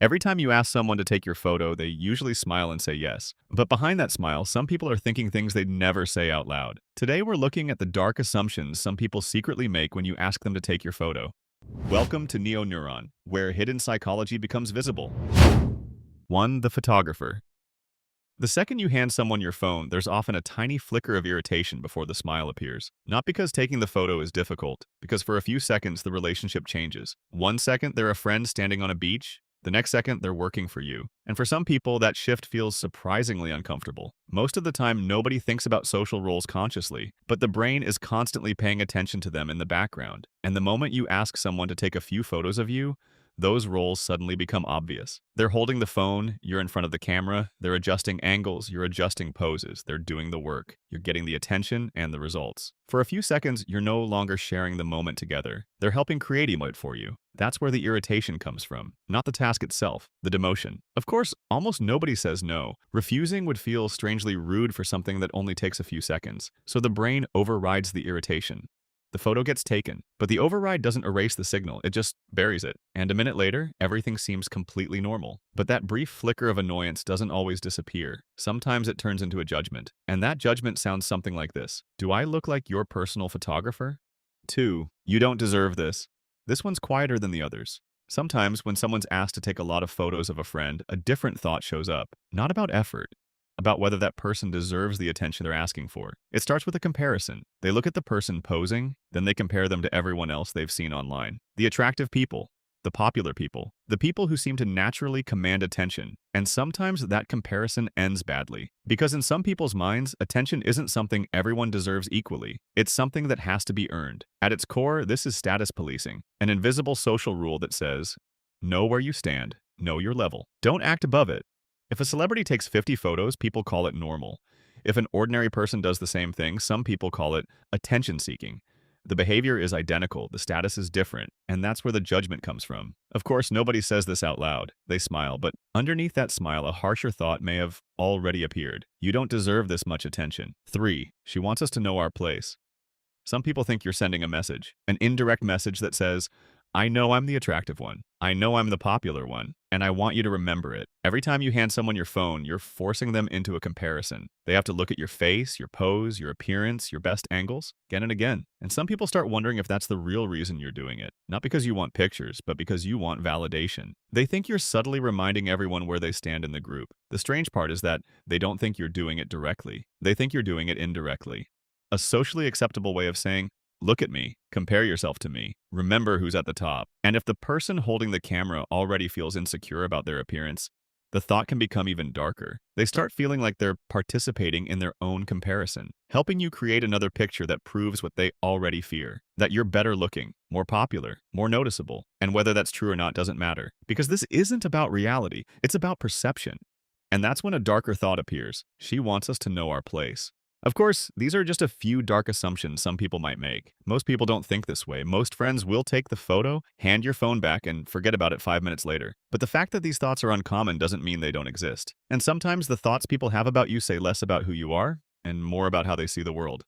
Every time you ask someone to take your photo, they usually smile and say yes. But behind that smile, some people are thinking things they'd never say out loud. Today, we're looking at the dark assumptions some people secretly make when you ask them to take your photo. Welcome to Neo-Neuron, where hidden psychology becomes visible. 1. The photographer. The second you hand someone your phone, there's often a tiny flicker of irritation before the smile appears. Not because taking the photo is difficult, because for a few seconds the relationship changes. 1 second, they're a friend standing on a beach. The next second, they're working for you. And for some people, that shift feels surprisingly uncomfortable. Most of the time, nobody thinks about social roles consciously, but the brain is constantly paying attention to them in the background. And the moment you ask someone to take a few photos of you, those roles suddenly become obvious. They're holding the phone, you're in front of the camera, they're adjusting angles, you're adjusting poses, they're doing the work, you're getting the attention and the results. For a few seconds, you're no longer sharing the moment together. They're helping create emote for you. That's where the irritation comes from, not the task itself, the demotion. Of course, almost nobody says no. Refusing would feel strangely rude for something that only takes a few seconds, so the brain overrides the irritation. The photo gets taken, but the override doesn't erase the signal, it just buries it. And a minute later, everything seems completely normal. But that brief flicker of annoyance doesn't always disappear. Sometimes it turns into a judgment. And that judgment sounds something like this. Do I look like your personal photographer? 2. You don't deserve this. This one's quieter than the others. Sometimes when someone's asked to take a lot of photos of a friend, a different thought shows up. Not about effort, about whether that person deserves the attention they're asking for. It starts with a comparison. They look at the person posing, then they compare them to everyone else they've seen online. The attractive people, the popular people, the people who seem to naturally command attention. And sometimes that comparison ends badly. Because in some people's minds, attention isn't something everyone deserves equally. It's something that has to be earned. At its core, this is status policing, an invisible social rule that says, know where you stand, know your level. Don't act above it. If a celebrity takes 50 photos, people call it normal. If an ordinary person does the same thing, some people call it attention-seeking. The behavior is identical, the status is different, and that's where the judgment comes from. Of course, nobody says this out loud. They smile, but underneath that smile, a harsher thought may have already appeared. You don't deserve this much attention. 3. She wants us to know our place. Some people think you're sending a message, an indirect message that says, I know I'm the attractive one. I know I'm the popular one, and I want you to remember it. Every time you hand someone your phone, you're forcing them into a comparison. They have to look at your face, your pose, your appearance, your best angles, again and again. And some people start wondering if that's the real reason you're doing it. Not because you want pictures, but because you want validation. They think you're subtly reminding everyone where they stand in the group. The strange part is that they don't think you're doing it directly. They think you're doing it indirectly. A socially acceptable way of saying, look at me, compare yourself to me, remember who's at the top. And if the person holding the camera already feels insecure about their appearance, the thought can become even darker. They start feeling like they're participating in their own comparison, helping you create another picture that proves what they already fear, that you're better looking, more popular, more noticeable. And whether that's true or not doesn't matter, because this isn't about reality, it's about perception. And that's when a darker thought appears. She wants us to know our place. Of course, these are just a few dark assumptions some people might make. Most people don't think this way. Most friends will take the photo, hand your phone back, and forget about it 5 minutes later. But the fact that these thoughts are uncommon doesn't mean they don't exist. And sometimes the thoughts people have about you say less about who you are and more about how they see the world.